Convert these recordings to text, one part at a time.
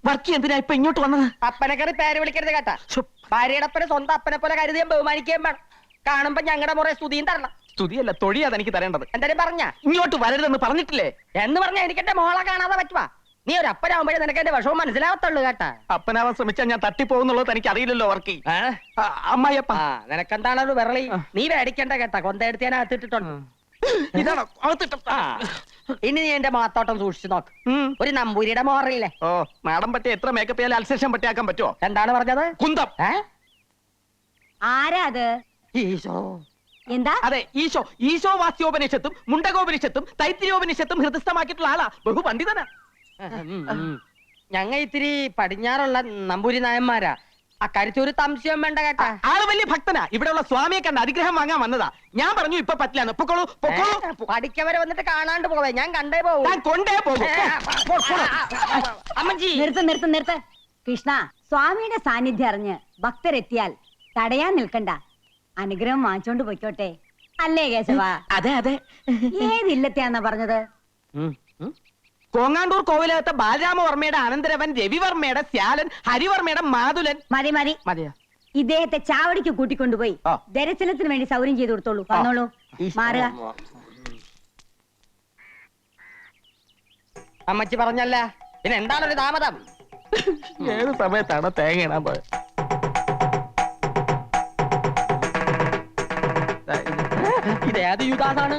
വർക്കി എന്തിനാ ഇപ്പൊ ഇങ്ങോട്ട് വന്നത്? അപ്പനെ കയറി പേര് വിളിക്കരുത് കേട്ടാ. ഭാര്യയുടെ അപ്പനെ സ്വന്തം അപ്പനെ പോലെ കരുതിയും ബഹുമാനിക്കുകയും വേണം. കാണുമ്പോ ഞങ്ങളുടെ മുറേ സ്തുതിയും തരണം. സ്തുതിയല്ല, തൊഴിയാതെ എനിക്ക് തരേണ്ടത്. എന്തായാലും പറഞ്ഞ ഇങ്ങോട്ട് വരരുതെന്ന് പറഞ്ഞിട്ടില്ലേ? എന്ന് പറഞ്ഞാ എനിക്ക് എന്റെ മോളെ കാണാതെ പറ്റുവാ. നീ ഒരു അപ്പനാവുമ്പോഴേ നിനക്ക് എന്റെ വിഷമം മനസ്സിലാവത്തുള്ളൂ കേട്ടാ. അപ്പനാവാൻ ശ്രമിച്ചാൽ ഞാൻ തട്ടിപ്പോകുന്നുള്ളത് എനിക്ക് അറിയില്ലല്ലോ വർക്കി. അമ്മായിയപ്പ നിനക്കെന്താണ് ഒരു വിരളി? നീ മേടിക്കണ്ട കേട്ടാ. കൊന്തയെടുത്ത് ഞാൻ അകത്തിട്ടിട്ടുണ്ട്. ഇതാണോ ഇനി നീ എന്റെ മാത്തോട്ടം സൂക്ഷിച്ചു നോക്ക്. ഒരു നമ്പൂരിയുടെ മോറില്ലേ? ഓ, മാഡം പറ്റിയ എത്ര മേക്കപ്പ് ചെയ്യാൻ അൽസേഷൻ പറ്റിയാക്കാൻ പറ്റുമോ? എന്താണ് പറഞ്ഞത്? കുന്തം. ആരാ അത്? ഈശോ. എന്താ? അതെ, ഈശോ. ഈശോ വാസ്യോപനിഷത്തും മുണ്ടകോപനിഷത്തും തൈത്തിരിയോപനിഷത്തും ഹൃദയസ്ഥമാക്കിയിട്ടുള്ള ആളാ. ബഹുപണ്ഡിതനാ. ഞങ്ങ ഇത്തിരി പടിഞ്ഞാറുള്ള നമ്പൂരി നായന്മാരാ. അക്കാര്യത്തിൽ ഒരു സംശയം വേണ്ട കേട്ടാ. ആള് വലിയ ഭക്തനാ. ഇവിടെയുള്ള സ്വാമിയെ കണ്ട് അനുഗ്രഹം വാങ്ങാൻ വന്നതാ. ഞാൻ പറഞ്ഞു ഇപ്പൊ പറ്റില്ലാന്ന്. പൊക്കോളൂ, പൊക്കോളൂ. പഠിക്കവരെ വന്നിട്ട് കാണാണ്ട് പോവേ. ഞാൻ കണ്ടേ പോവും. ഞാൻ കൊണ്ടേ പോകും. അമ്മജി നിർത്ത്. കൃഷ്ണ, സ്വാമിയുടെ സാന്നിധ്യം അറിഞ്ഞ് ഭക്തരെത്തിയാൽ തടയാൻ നിൽക്കണ്ട. അനുഗ്രഹം വാങ്ങിച്ചോണ്ട് പൊയ്ക്കോട്ടെ. അല്ലേ കേശവ? അതെ അതെ. ഏതില്ലത്തെയാന്നാ പറഞ്ഞത്? കോങ്ങാണ്ടൂർ കോവിലകത്തെ ബാലരാമവർമ്മയുടെ അനന്തരവൻ രവിവർമ്മയുടെ ശ്യാലൻ ഹരിവർമ്മയുടെ മാതുലൻ. മതി മതിയോ? ഇദ്ദേഹത്തെ ചാവടിക്ക് കൂട്ടിക്കൊണ്ടുപോയി ദർശനത്തിന് വേണ്ടി സൗകര്യം ചെയ്തു കൊടുത്തോളൂ. വന്നോളൂ, മാറുക. അമ്മച്ചി പറഞ്ഞല്ല, പിന്നെ എന്താണൊരു താമതം? ഏത് സമയത്താണ് തേങ്ങ ഇടാൻ പോയത്? ഇതേത് യുഗാണ്?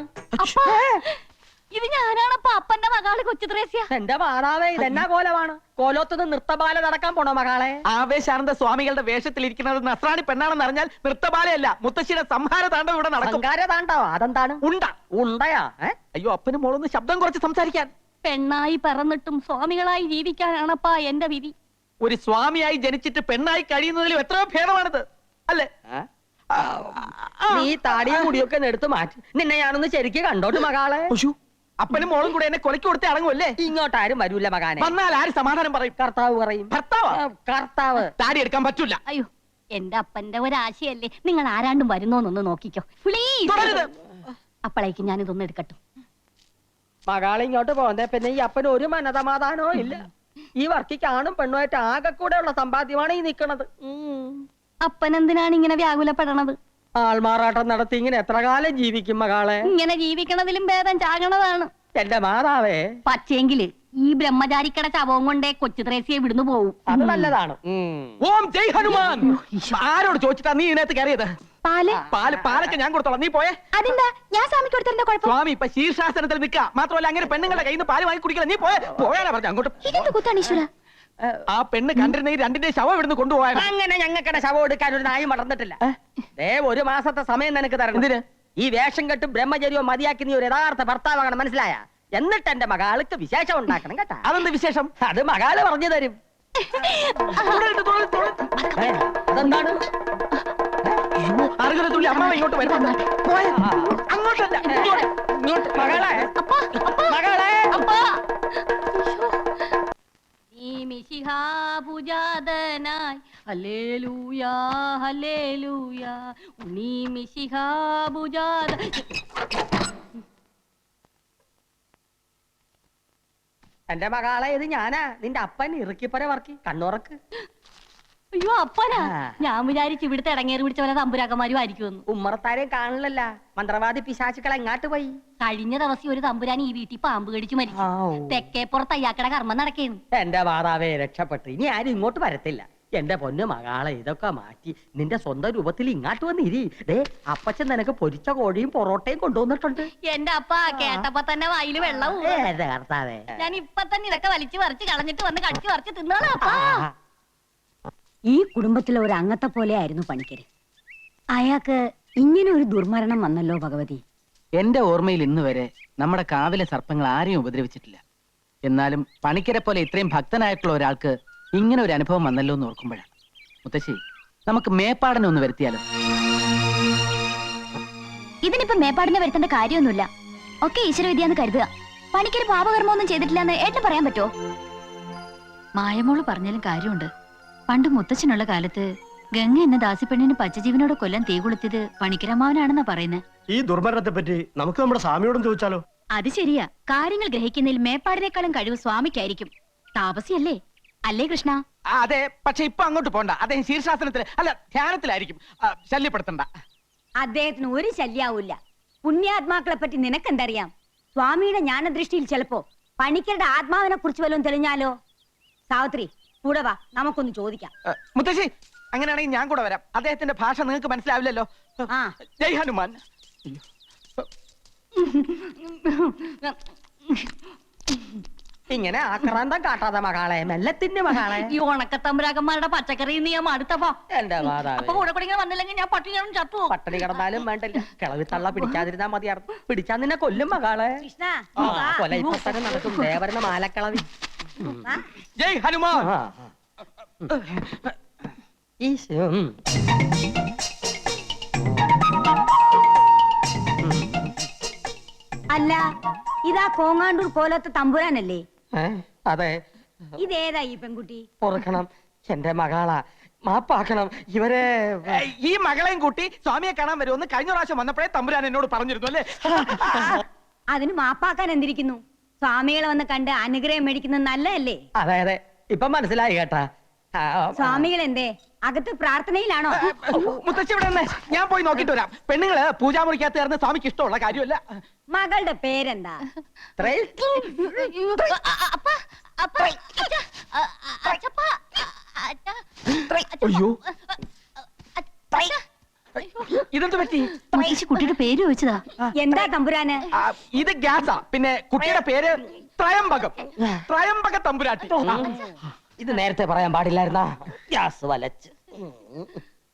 ഇത് ഞാനാണപ്പ അപ്പന്റെ മകള് കൊച്ചു ത്രേസ്യ. എന്റെ മാതാവേ, ഇതെന്നാ കോലമാണ്? കോലോത്തത് നൃത്തബാല നടക്കാൻ പോണോ മകളെ? ആവേശാനന്ദ സ്വാമികളുടെ വേഷത്തിലിരിക്കുന്നത് നസ്രാണി പെണ്ണാണെന്ന് അറിഞ്ഞാൽ നൃത്തബാലയല്ല, മുത്തശ്ശിയുടെ സംഹാര താണ്ഡവം ഇവിടെ നടക്കും. താണ്ടോ? അതെന്താണ്? ഉണ്ടയാ? അയ്യോ, അപ്പനും മോളൊന്ന് ശബ്ദം കുറച്ച് സംസാരിക്കാൻ. പെണ്ണായി പറന്നിട്ടും സ്വാമികളായി ജീവിക്കാനാണപ്പാ എന്റെ വിധി. ഒരു സ്വാമിയായി ജനിച്ചിട്ട് പെണ്ണായി കഴിയുന്നതിലും എത്രയോ ഭേദമാണിത്, അല്ലേ? നീ താടിയും മുടിയൊക്കെ എടുത്ത് മാറ്റി. നിന്നെ ഞാനൊന്ന് ശരിക്ക് കണ്ടോട്ട് മകളെ. അപ്പനും മോളും കൂടെ എന്നെ കൊലക്ക് കൊടുത്തേ അടങ്ങുമല്ലേ? ഇങ്ങോട്ടാരും വരൂല്ല മകാനെ. വന്നാൽ ആര് സമാധാനം പറയും? കർത്താവ് പറയും. കർത്താവ് താടി എടുക്കാൻ പറ്റൂല. അയ്യോ, എന്റെ അപ്പന്റെ ഒരാശയല്ലേ. നിങ്ങൾ ആരാണ്ടും വരുന്നോന്നൊന്ന് നോക്കിക്കോ പ്ലീസ്. അപ്പോഴേക്കും ഞാൻ ഇതൊന്നും എടുക്കട്ടെ. മകളെ ഇങ്ങോട്ട് പോകുന്നേ പിന്നെ ഈ അപ്പന് ഒരു മനസമാധാനോ ഇല്ല. ഈ വർക്കിക്ക് ആണും പെണ്ണുമായിട്ട് ആകെ കൂടെ ഉള്ള സമ്പാദ്യമാണ് ഈ നിക്കണത്. അപ്പനെന്തിനാണ് ഇങ്ങനെ വ്യാകുലപ്പെടണത്? ആൾമാറാട്ടം നടത്തി ഇങ്ങനെ എത്ര കാലം ജീവിക്കും മകളെ? ഇങ്ങനെ ജീവിക്കണതിലും ഭേദം ചാകണതാണ്. എന്റെ മാതാവേ, പക്ഷേങ്കില് ഈ ബ്രഹ്മചാരിക്കട ശവവും കൊണ്ടേ കൊച്ചു ത്രേസ്യെ വിടുന്നു പോവും. അത് നല്ലതാണ്. ഓം ജയ് ഹനുമാൻ. ആരോട് ചോദിച്ചിട്ടാ നീ ഇതിനകത്ത് കയറിയത്? പാലൊക്കെ ഞാൻ കൊടുത്തോളാം, നീ പോയേ. അതെന്താ? ഞാൻ സ്വാമിക്ക് കൊടുത്തതിന്റെ കുഴപ്പം? സ്വാമി ഇപ്പൊ ശീർഷാസനത്തിൽ നിൽക്കുക. മാത്രമല്ല അങ്ങനെ പെണ്ണുങ്ങളുടെ കയ്യിൽ നിന്ന് പാല് വാങ്ങി കുടിക്കണം. നീ പോയാലാ പറഞ്ഞ അങ്ങോട്ട്. ആ പെണ്ണ് കണ്ടിരുന്ന ഈ രണ്ടിന്റെ ശവം ഇവിടുന്ന് കൊണ്ടുപോയാൽ അങ്ങനെ ഞങ്ങൾക്കടെ ശവം എടുക്കാൻ ഒരു നായും മറന്നിട്ടില്ല. ഒരു മാസത്തെ സമയം നിനക്ക് തരണം. എന്തിന്? ഈ വേഷം കെട്ടും ബ്രഹ്മചര്യവും മതിയാക്കി നീ ഒരു യഥാർത്ഥ ഭർത്താവാകണം, മനസ്സിലായ? എന്നിട്ട് എന്റെ മകാൾക്ക് വിശേഷം ഉണ്ടാക്കണം കേട്ടാ. അതെന്ത് വിശേഷം? അത് മകാള് പറഞ്ഞു തരും. അതെന്താണ്? അർഹതത്തുള്ളി അമ്മ ഇങ്ങോട്ട് വരുന്നുണ്ട്. അങ്ങോട്ടല്ല, ഇങ്ങോട്ട്. മകളെ, മകളെ, മിശിഹാപൂജാതനായി ഹല്ലേലൂയാ ഹല്ലേലൂയാ ഉണ്ണി മിശിഹാപൂജാത. എന്റെ മകളെ, ഇത് ഞാനാ നിന്റെ അപ്പൻ ഇറുക്കിപ്പര വർക്കി. കണ്ണുറക്ക്. അയ്യോ, അപ്പനാ? ഞാൻ വിചാരിച്ചു ഇവിടുത്തെ ഇടങ്ങേറി പിടിച്ച പോലെ തമ്പുരാക്കന്മാരും ആയിരിക്കുമെന്ന്. ഉമ്മറത്താരെയും കാണില്ലല്ല. മന്ത്രവാദി പിശാചുക്കൾ എങ്ങാട്ട് പോയി? കഴിഞ്ഞ ദിവസം ഒരു തമ്പുരാൻ ഈ വീട്ടിൽ പാമ്പ് കടിച്ചു മരിച്ചു. തെക്കേപ്പുറത്ത് അയ്യാക്കട കർമ്മം നടക്കേന്നു. എന്റെ മാതാവേ, രക്ഷപ്പെട്ടു. ഇനി ആരും ഇങ്ങോട്ട് വരത്തില്ല. എന്റെ പൊന്നു മകളെ, ഇതൊക്കെ മാറ്റി നിന്റെ സ്വന്തം രൂപത്തിൽ ഇങ്ങാട്ട് വന്നിരി. അപ്പച്ചൻ നിനക്ക് പൊരിച്ച കോഴിയും പൊറോട്ടയും കൊണ്ടുവന്നിട്ടുണ്ട്. എന്റെ അപ്പ കേട്ടപ്പോ തന്നെ വായില് വെള്ളം. കർത്താവേ, ഞാൻ ഇപ്പൊ തന്നെ ഇതൊക്കെ വലിച്ചു പറിച്ച് കളഞ്ഞിട്ട് വന്ന് കടിച്ചു പറിച്ച് തിന്നോളാം. ഈ കുടുംബത്തിലെ ഒരു അംഗത്തെ പോലെ ആയിരുന്നു പണിക്കര്. അയാൾക്ക് ഇങ്ങനെ ഒരു ദുർമരണം വന്നല്ലോ ഭഗവതി. എന്റെ ഓർമ്മയിൽ ഇന്ന് വരെ നമ്മുടെ കാവിലെ സർപ്പങ്ങൾ ആരെയും ഉപദ്രവിച്ചിട്ടില്ല. എന്നാലും പണിക്കരെ പോലെ ഇത്രയും ഭക്തനായിട്ടുള്ള ഒരാൾക്ക് ഇങ്ങനെ ഒരു അനുഭവം വന്നല്ലോ എന്ന് ഓർക്കുമ്പോഴാണ്. മുത്തശ്ശി, നമുക്ക് മേപ്പാടനെ ഒന്ന് വരുത്തിയാലോ? ഇതിനിപ്പോ മേപ്പാടിനെ വരുത്തേണ്ട കാര്യമൊന്നുമില്ല. ഒക്കെ ഈശ്വരവിദ്യാന്ന് കരുതുക. പണിക്കര് പാപകർമ്മമൊന്നും ചെയ്തിട്ടില്ലെന്ന് ഏട്ടന് പറയാൻ പറ്റുമോ? മായമോള് പറഞ്ഞാലും കാര്യമുണ്ട്. പണ്ട് മുത്തച്ഛനുള്ള കാലത്ത് ഗംഗ എന്ന ദാസിപ്പെണ്ണിന് പച്ചജീവനോട് കൊല്ലാൻ തീ കൊളുത്തിയത് പണിക്കരമാവനാണെന്നാ പറയുന്നത്. ഈ ദുർമരണത്തെ പറ്റി നമുക്ക് നമ്മുടെ സ്വാമിയോടും ചോദിച്ചാലോ? അത് ശരിയാ. കാര്യങ്ങൾ ഗ്രഹിക്കുന്നതിൽ മേപ്പാടിനേക്കാളും കഴിവ് സ്വാമിക്കായിരിക്കും. താപസിയല്ലേ അല്ലേ കൃഷ്ണ? അതെ, പക്ഷെ ഇപ്പൊ അങ്ങോട്ട് പോണ്ട. അദ്ദേഹം ശീർഷാസനത്തിൽ അല്ല ധ്യാനത്തിലായിരിക്കും. ശല്യപ്പെടുത്തണ്ട. അദ്ദേഹത്തിന് ഒരു ശല്യാവൂല്ല. പുണ്യാത്മാക്കളെ പറ്റി നിനക്കെന്തറിയാം? സ്വാമിയുടെ ജ്ഞാനദൃഷ്ടിയിൽ ചിലപ്പോ പണിക്കരുടെ ആത്മാവിനെ കുറിച്ച് വല്ലതും തെളിഞ്ഞാലോ? സാവിത്രി കൂടെ വാ, നമുക്കൊന്ന് ചോദിക്കാം. മുത്തശ്ശി, അങ്ങനെയാണെങ്കിൽ ഞാൻ കൂടെ വരാം. അദ്ദേഹത്തിന്റെ ഭാഷ നിങ്ങൾക്ക് മനസ്സിലാവില്ലല്ലോ. ആ. ജയ് ഹനുമാൻ. ഇങ്ങനെ ആക്രാന്തം കാട്ടാതെ മകളെ, മെല്ലത്തിന്റെ മകളെ. ഈ ഉണക്കത്തമ്പരാക്കന്മാരുടെ പച്ചക്കറി നീ അടുത്തപ്പോ എന്റെ മാതാവേ, കൂടെ കൂടെ വന്നില്ലെങ്കിൽ ഞാൻ പട്ടികളും ചത്തു. പട്ടിണി കിടന്നാലും വേണ്ടില്ല, കിളവി തള്ള പിടിക്കാതിരുന്നാ മതിയായിരുന്നു. പിടിച്ചാ നിന്നെ കൊല്ലും മകളെ. കൃഷ്ണ ആ, കൊല ഇപ്പൊ തന്നെ നടക്കും. ദേവരന മാലക്കിളവി. ജയ് ഹനുമാൻ. ആ, ആ. ഈശോ. അല്ല, ഇതാ കോങ്ങാണ്ടൂർ കോലത്തെ തമ്പുരാനല്ലേ? അതെ, ഇതേതാ ഈ പെൺകുട്ടി? പൊറുക്കണം, എന്റെ മകളാ, മാപ്പാക്കണം. ഇവരെ ഈ മകളെയും കൂട്ടി സ്വാമിയെ കാണാൻ വരുമെന്ന് കഴിഞ്ഞ പ്രാവശ്യം വന്നപ്പോഴേ തമ്പുരാൻ എന്നോട് പറഞ്ഞിരുന്നു അല്ലേ? അതിന് മാപ്പാക്കാൻ എന്തിരിക്കുന്നു? സ്വാമികളെ വന്ന് കണ്ട് അനുഗ്രഹം മേടിക്കുന്നത് നല്ലതല്ലേ? അതെ അതെ, ഇപ്പൊ മനസ്സിലായി കേട്ടാ. സ്വാമികൾ എന്തേ അകത്ത് പ്രാർത്ഥനയിലാണോ? മുത്തശ്ശി ഇവിടെ നിന്ന് ഞാൻ പോയി നോക്കിട്ട് വരാം. പെണ്ണുങ്ങള് പൂജാമുറിക്കകത്ത് കയറുന്ന സ്വാമിക്ക് ഇഷ്ടമുള്ള കാര്യമല്ല. മകളുടെ പേരെന്താ? അയ്യോ, ഇതെന്ത് പറ്റി? കുട്ടിയുടെ പേര് ചോദിച്ചതാ. എന്താ തമ്പുരാന്? ഇത് ഗ്യാസാ. പിന്നെ കുട്ടിയുടെ പേര് ത്രയംബകം. ത്രയംബക തമ്പുരാട്ടി. ഇത് നേരത്തെ പറയാൻ പാടില്ലായിരുന്നാ? ഗ്യാസ് വലച്ച്.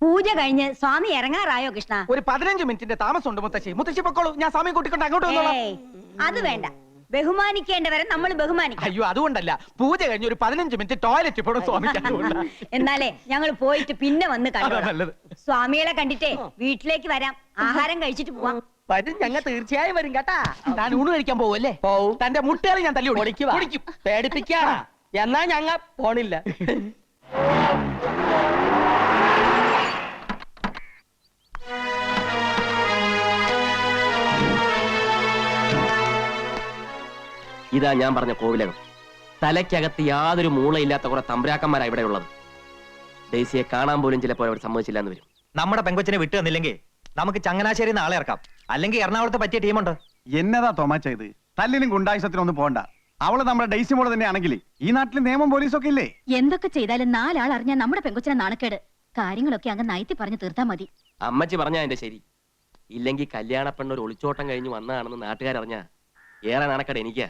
പൂജ കഴിഞ്ഞ് സ്വാമി ഇറങ്ങാറായോ കൃഷ്ണ? ഒരു 15 മിനിറ്റിന്റെ താമസമുണ്ട് മുത്തശ്ശി. മുത്തശ്ശി പൊക്കോളൂ, ഞാൻ സ്വാമിയെ കൂട്ടിക്കൊണ്ട് അങ്ങോട്ട് വന്നോളാം. ഏയ്, അത് വേണ്ട. ബഹുമാനിക്കേണ്ടവരെ നമ്മൾ ബഹുമാനിക്കണം. അയ്യോ, അതുകൊണ്ടല്ല. പൂജ കഴിഞ്ഞ് ഒരു 15 മിനിറ്റ് ടോയ്ലറ്റ് പോണം സ്വാമിക്ക്. അതുകൊണ്ടാ. എന്നാലേ ഞങ്ങൾ പോയിട്ട് പിന്നെ വന്ന് അതാ കണ്ടോളാം. നല്ലത്. സ്വാമികളെ കണ്ടിട്ടേ വീട്ടിലേക്ക് വരാം, ആഹാരം കഴിച്ചിട്ട് പോവാം. വരും, ഞങ്ങൾ തീർച്ചയായും വരും കേട്ടാ. താൻ ഊണ് കഴിക്കാൻ പോവല്ലേ? പോവും. തന്റെ മുട്ടകളെ ഞാൻ തല്ലി പൊടിക്കുവാ. പൊടിക്കും. പേടിപ്പിക്കാണാ? എന്നാ ഞങ്ങ പോണില്ല. ഇതാ ഞാൻ പറഞ്ഞ കോവിലകം. തലയ്ക്കകത്ത് യാതൊരു മൂളയില്ലാത്ത കുറെ തമ്പുരാക്കന്മാരാ ഇവിടെ ഉള്ളത്. ഡേസിയെ കാണാൻ പോലും ചിലപ്പോൾ അവർ സമ്മതിച്ചില്ല എന്ന് വരും. നമ്മുടെ പെങ്കൊച്ചിനെ വിട്ടു തന്നില്ലെങ്കിൽ നമുക്ക് ചങ്ങനാശ്ശേരി നാളെ ഇറക്കാം. അല്ലെങ്കിൽ എറണാകുളത്ത് പറ്റിയ ടീമുണ്ട്. എന്നതാ തോമാച്ച ഇത്? തല്ലിനും ഗുണ്ടായുസത്തിനും ഒന്നും പോണ്ട. അവള് നമ്മുടെ ഡെയ്സി മോള് തന്നെയാണെങ്കിൽ ഈ നാട്ടിൽ നിയമം പോലീസൊക്കെ ഇല്ലേ? എന്തൊക്കെ ചെയ്താലും 4 ആൾ അറിഞ്ഞാൽ നമ്മുടെ പെങ്കൊച്ചിനെ നാണക്കേട്. കാര്യങ്ങളൊക്കെ അങ്ങ് നയത്തി പറഞ്ഞു തീർത്താ മതി. അമ്മച്ചി പറഞ്ഞാ എന്റെ ശരി. ഇല്ലെങ്കിൽ കല്യാണ പെണ്ണൊരു ഒളിച്ചോട്ടം കഴിഞ്ഞ് വന്നതാണെന്ന് നാട്ടുകാരറിഞ്ഞാ ഏറെ നാണക്കേട് എനിക്കാ.